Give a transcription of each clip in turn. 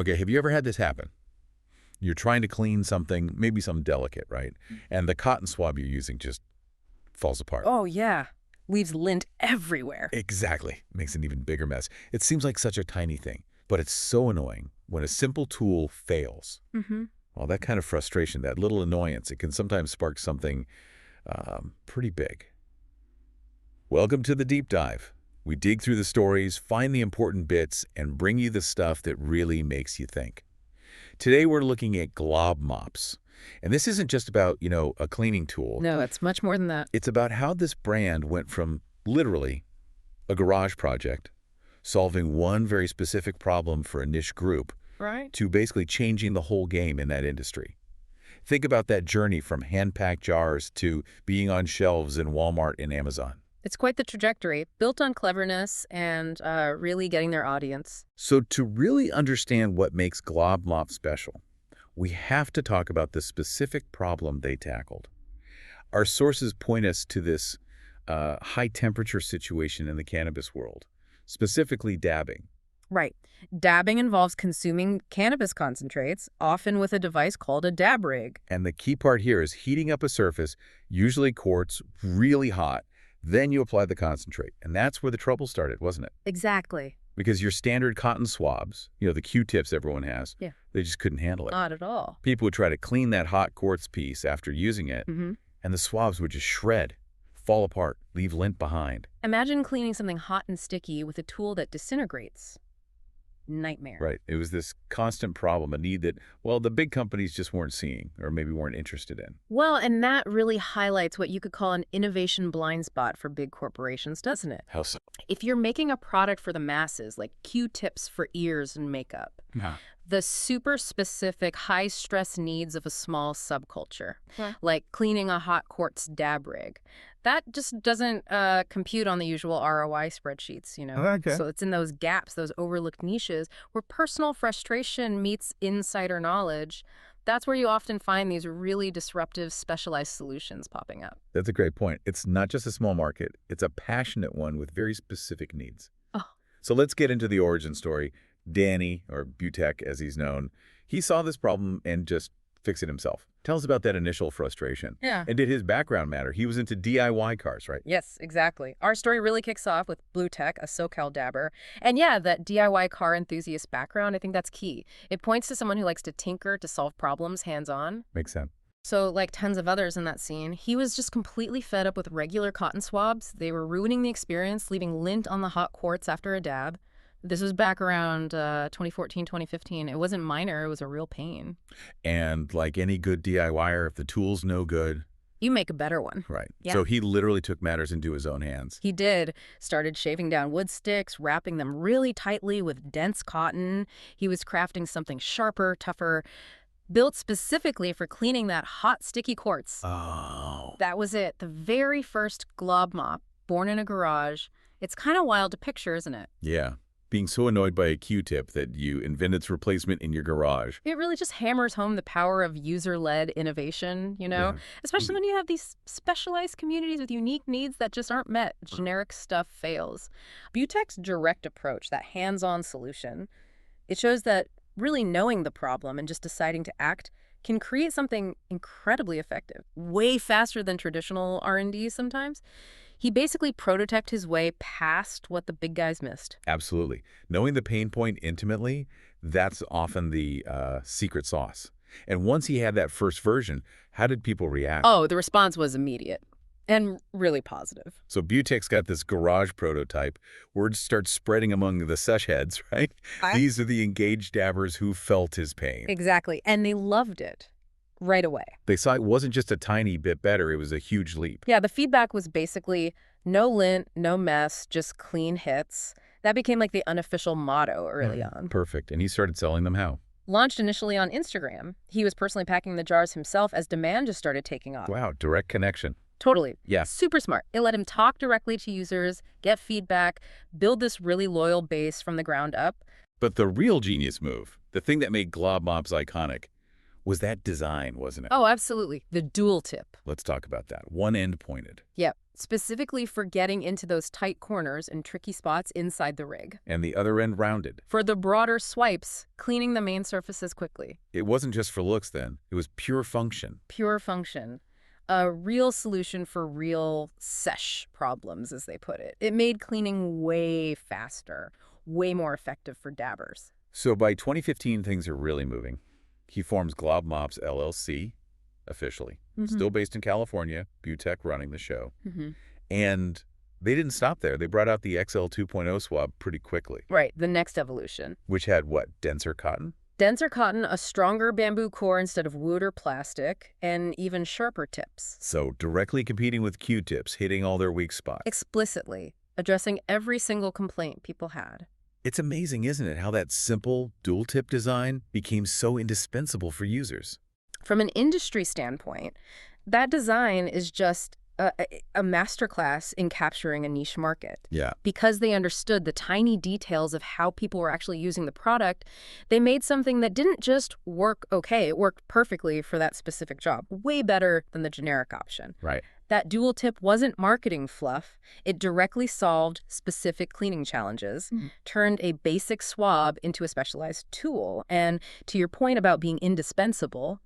Okay, have you ever had this happen? You're trying to clean something, maybe something delicate, right? And the cotton swab you're using just falls apart. Oh, yeah. Leaves lint everywhere. Exactly. Makes an even bigger mess. It seems like such a tiny thing, but it's so annoying when a simple tool fails. Mm-hmm. Well, that kind of frustration, that little annoyance, it can sometimes spark something pretty big. Welcome to the deep dive. We dig through the stories, find the important bits, and bring you the stuff that really makes you think. Today we're looking at Glob Mops. And this isn't just about, a cleaning tool. No, it's much more than that. It's about how this brand went from literally a garage project, solving one very specific problem for a niche group, Right. to basically changing the whole game in that industry. Think about that journey from hand-packed jars to being on shelves in Walmart and Amazon. It's quite the trajectory, built on cleverness and really getting their audience. So to really understand what makes Glob Mop special, we have to talk about the specific problem they tackled. Our sources point us to this high-temperature situation in the cannabis world, specifically dabbing. Right. Dabbing involves consuming cannabis concentrates, often with a device called a dab rig. And the key part here is heating up a surface, usually quartz, really hot. Then you apply the concentrate. And that's where the trouble started, wasn't it? Exactly. Because your standard cotton swabs, the Q-tips everyone has, Yeah. they just couldn't handle it. Not at all. People would try to clean that hot quartz piece after using it, Mm-hmm. and the swabs would just shred, fall apart, leave lint behind. Imagine cleaning something hot and sticky with a tool that disintegrates. Nightmare. Right. It was this constant problem, a need that, well, the big companies just weren't seeing or maybe weren't interested in. Well, and that really highlights what you could call an innovation blind spot for big corporations, doesn't it? How so? If you're making a product for the masses, like Q-tips for ears and makeup, the super specific high-stress needs of a small subculture, like cleaning a hot quartz dab rig, that just doesn't compute on the usual ROI spreadsheets, Okay. So it's in those gaps, those overlooked niches, where personal frustration meets insider knowledge. That's where you often find these really disruptive, specialized solutions popping up. That's a great point. It's not just a small market. It's a passionate one with very specific needs. Oh. So let's get into the origin story. Danny, or Buitech as he's known, he saw this problem and just fixed it himself. Tell us about that initial frustration. Yeah. And did his background matter? He was into DIY cars, right? Yes, exactly. Our story really kicks off with Buitech, a SoCal dabber. And yeah, that DIY car enthusiast background, I think that's key. It points to someone who likes to tinker to solve problems hands-on. Makes sense. So, like tons of others in that scene, he was just completely fed up with regular cotton swabs. They were ruining the experience, leaving lint on the hot quartz after a dab. This was back around 2014, 2015. It wasn't minor. It was a real pain. And like any good DIYer, if the tool's no good... You make a better one. Right. Yeah. So he literally took matters into his own hands. He did. Started shaving down wood sticks, wrapping them really tightly with dense cotton. He was crafting something sharper, tougher, built specifically for cleaning that hot, sticky quartz. Oh. That was it. The very first Glob Mop, born in a garage. It's kind of wild to picture, isn't it? Yeah. Being so annoyed by a Q-tip that you invented its replacement in your garage. It really just hammers home the power of user-led innovation, Yeah. Especially when you have these specialized communities with unique needs that just aren't met. Generic stuff fails. Buitech's direct approach, that hands-on solution, it shows that really knowing the problem and just deciding to act can create something incredibly effective, way faster than traditional R&D sometimes. He basically prototyped his way past what the big guys missed. Absolutely. Knowing the pain point intimately, that's often the secret sauce. And once he had that first version, how did people react? Oh, the response was immediate and really positive. So Buitech's got this garage prototype. Word starts spreading among the sesh heads, right? These are the engaged dabbers who felt his pain. Exactly. And they loved it right away. They saw it wasn't just a tiny bit better, it was a huge leap. Yeah, the feedback was basically no lint, no mess, just clean hits. That became like the unofficial motto early on. Perfect. And he started selling them how? Launched initially on Instagram. He was personally packing the jars himself as demand just started taking off. Wow, direct connection. Totally. Yeah. Super smart. It let him talk directly to users, get feedback, build this really loyal base from the ground up. But the real genius move, the thing that made Glob Mops iconic, was that design, wasn't it? Oh, absolutely. The dual tip. Let's talk about that. One end pointed. Yep. Specifically for getting into those tight corners and tricky spots inside the rig. And the other end rounded. For the broader swipes, cleaning the main surfaces quickly. It wasn't just for looks then. It was pure function. Pure function. A real solution for real sesh problems, as they put it. It made cleaning way faster, way more effective for dabbers. So by 2015, things are really moving. He forms Glob Mops LLC, officially. Still based in California, Buitech running the show. And they didn't stop there. They brought out the XL 2.0 swab pretty quickly. Right, the next evolution. Which had what, denser cotton? Denser cotton, a stronger bamboo core instead of wood or plastic, and even sharper tips. So directly competing with Q-tips, hitting all their weak spots. Explicitly, addressing every single complaint people had. It's amazing, isn't it, how that simple dual-tip design became so indispensable for users. From an industry standpoint, that design is just a masterclass in capturing a niche market. Yeah. Because they understood the tiny details of how people were actually using the product, they made something that didn't just work okay, it worked perfectly for that specific job. Way better than the generic option. Right. That dual tip wasn't marketing fluff. It directly solved specific cleaning challenges, turned a basic swab into a specialized tool. And to your point about being indispensable,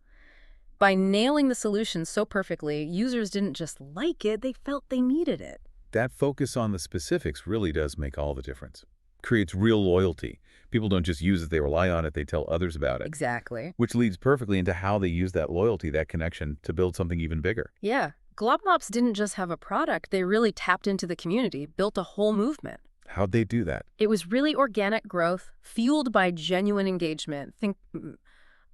by nailing the solution so perfectly, users didn't just like it, they felt they needed it. That focus on the specifics really does make all the difference. Creates real loyalty. People don't just use it, they rely on it, they tell others about it. Exactly. Which leads perfectly into how they use that loyalty, that connection, to build something even bigger. Yeah. Glob Mops didn't just have a product, they really tapped into the community, built a whole movement. How'd they do that? It was really organic growth, fueled by genuine engagement. Think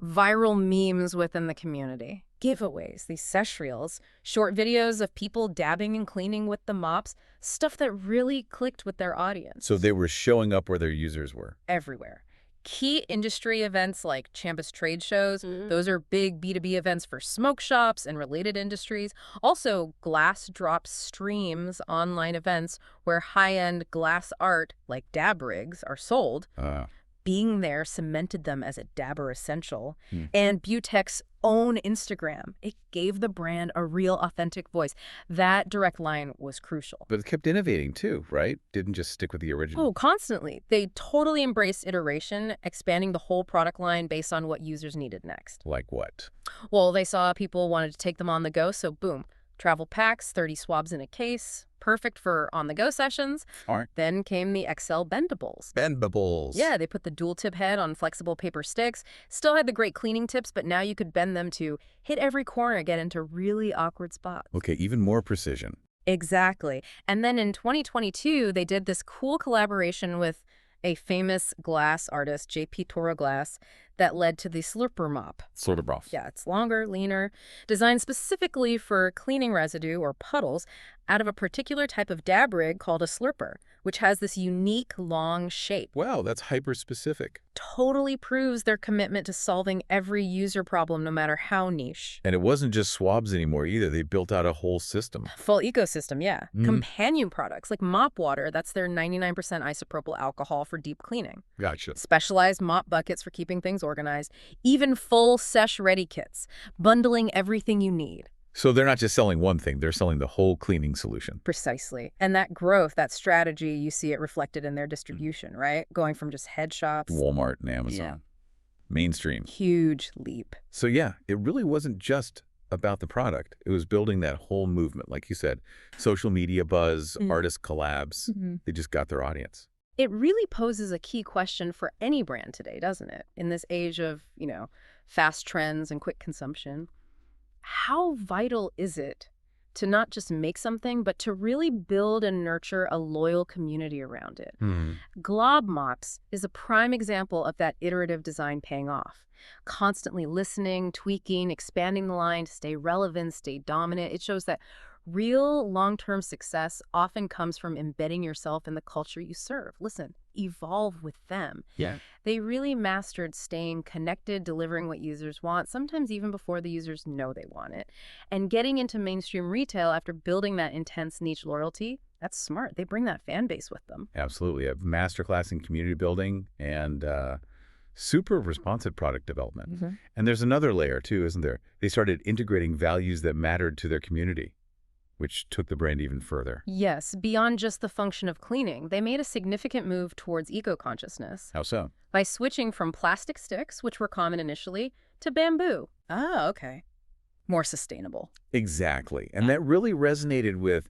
viral memes within the community. Giveaways, these sesh reels, short videos of people dabbing and cleaning with the mops, stuff that really clicked with their audience. So they were showing up where their users were. Everywhere. Key industry events like Champus trade shows, those are big B2B events for smoke shops and related industries. Also, glass drop streams, online events where high-end glass art like dab rigs are sold. Being there cemented them as a dabber essential. And Buitech's own Instagram, it gave the brand a real authentic voice. That direct line was crucial. But it kept innovating too, right? Didn't just stick with the original. Oh, constantly. They totally embraced iteration, expanding the whole product line based on what users needed next. Like what? Well, they saw people wanted to take them on the go, so boom. Travel packs, 30 swabs in a case, perfect for on-the-go sessions. Then came the XL Bendables. Bendables. Yeah, they put the dual-tip head on flexible paper sticks. Still had the great cleaning tips, but now you could bend them to hit every corner, get into really awkward spots. Okay, even more precision. Exactly. And then in 2022, they did this cool collaboration with a famous glass artist, JP Toro Glass, that led to the Slurper Mop. Slurper Mop. Yeah, it's longer, leaner, designed specifically for cleaning residue or puddles out of a particular type of dab rig called a slurper, which has this unique long shape. Wow, that's hyper-specific. Totally proves their commitment to solving every user problem, no matter how niche. And it wasn't just swabs anymore either. They built out a whole system. Full ecosystem, yeah. Companion products like mop water, that's their 99% isopropyl alcohol for deep cleaning. Gotcha. Specialized mop buckets for keeping things organized. Even full sesh-ready kits, bundling everything you need. So they're not just selling one thing, they're selling the whole cleaning solution. Precisely. And that growth, that strategy, you see it reflected in their distribution, right? Going from just head shops. Walmart and Amazon. Yeah. Mainstream. Huge leap. So yeah, it really wasn't just about the product. It was building that whole movement. Like you said, social media buzz, artist collabs. They just got their audience. It really poses a key question for any brand today, doesn't it? In this age of, fast trends and quick consumption. How vital is it to not just make something, but to really build and nurture a loyal community around it? Glob Mops is a prime example of that iterative design paying off. Constantly listening, tweaking, expanding the line to stay relevant, stay dominant. It shows that real long-term success often comes from embedding yourself in the culture you serve. Listen, evolve with them. Yeah. They really mastered staying connected, delivering what users want, sometimes even before the users know they want it. And getting into mainstream retail after building that intense niche loyalty, that's smart. They bring that fan base with them. Absolutely. A masterclass in community building and Super responsive product development. Mm-hmm. And there's another layer too, isn't there? They started integrating values that mattered to their community, which took the brand even further. Yes, beyond just the function of cleaning, they made a significant move towards eco-consciousness How so? by switching from plastic sticks, which were common initially, to bamboo. Oh, okay. More sustainable. Exactly. And that really resonated with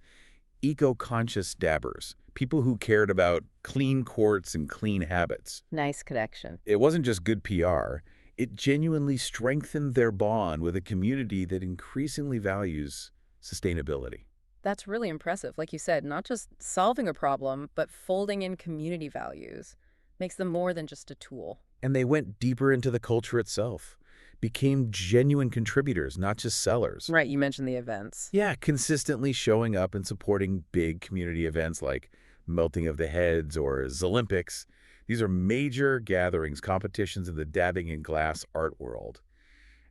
eco-conscious dabbers, people who cared about clean quartz and clean habits. Nice connection. It wasn't just good PR. It genuinely strengthened their bond with a community that increasingly values sustainability. That's really impressive. Like you said, not just solving a problem, but folding in community values makes them more than just a tool. And they went deeper into the culture itself, became genuine contributors, not just sellers. Right, you mentioned the events. Yeah, consistently showing up and supporting big community events like Melting of the Heads or Olympics. These are major gatherings, competitions in the dabbing and glass art world.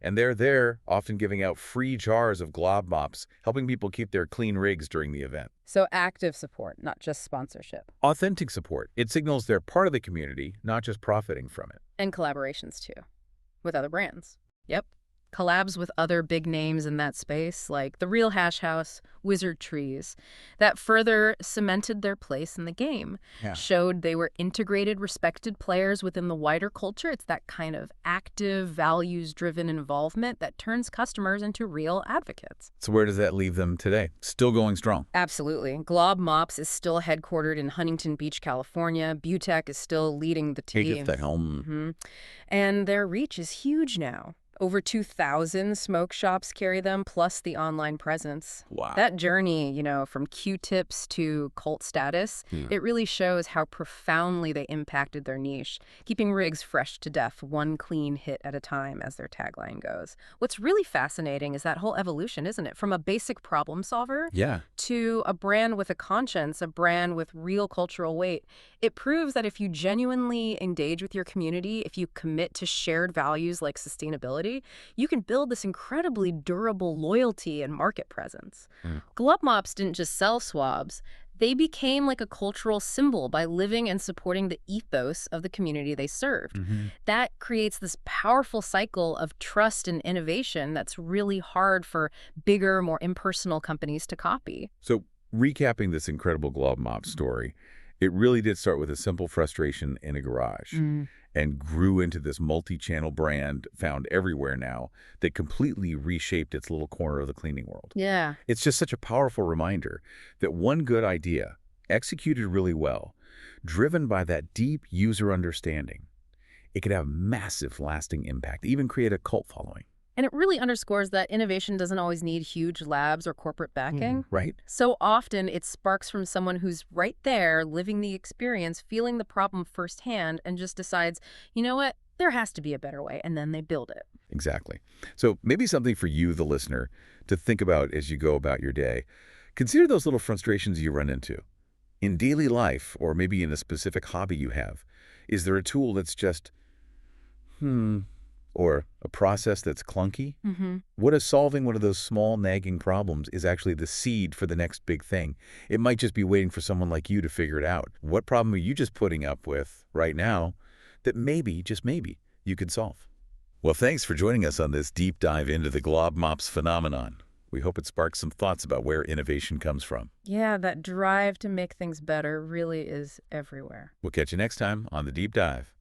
And they're there, often giving out free jars of Glob Mops, helping people keep their clean rigs during the event. So active support, not just sponsorship. Authentic support. It signals they're part of the community, not just profiting from it. And collaborations, too, with other brands. Yep. Collabs with other big names in that space, like The Real Hash House, Wizard Trees, that further cemented their place in the game, showed they were integrated, respected players within the wider culture. It's that kind of active, values-driven involvement that turns customers into real advocates. So where does that leave them today? Still going strong. Absolutely. Glob Mops is still headquartered in Huntington Beach, California. Buitech is still leading the team. And their reach is huge now. Over 2,000 smoke shops carry them, plus the online presence. Wow. That journey, from Q-tips to cult status, it really shows how profoundly they impacted their niche, keeping rigs fresh to death, one clean hit at a time, as their tagline goes. What's really fascinating is that whole evolution, isn't it? From a basic problem solver to a brand with a conscience, a brand with real cultural weight. It proves that if you genuinely engage with your community, if you commit to shared values like sustainability, you can build this incredibly durable loyalty and market presence. Glob Mops didn't just sell swabs. They became like a cultural symbol by living and supporting the ethos of the community they served. That creates this powerful cycle of trust and innovation that's really hard for bigger, more impersonal companies to copy. So recapping this incredible Glob Mop story, it really did start with a simple frustration in a garage and grew into this multi-channel brand found everywhere now that completely reshaped its little corner of the cleaning world. Yeah. It's just such a powerful reminder that one good idea, executed really well, driven by that deep user understanding, it could have massive lasting impact, even create a cult following. And it really underscores that innovation doesn't always need huge labs or corporate backing. Right. So often it sparks from someone who's right there, living the experience, feeling the problem firsthand, and just decides, you know what, there has to be a better way, and then they build it. Exactly. So maybe something for you, the listener, to think about as you go about your day. Consider those little frustrations you run into. In daily life, or maybe in a specific hobby you have, is there a tool that's just, or a process that's clunky? What if solving one of those small nagging problems is actually the seed for the next big thing? It might just be waiting for someone like you to figure it out. What problem are you just putting up with right now that maybe, just maybe, you could solve? Well, thanks for joining us on this deep dive into the Glob Mops phenomenon. We hope it sparks some thoughts about where innovation comes from. Yeah, that drive to make things better really is everywhere. We'll catch you next time on The Deep Dive.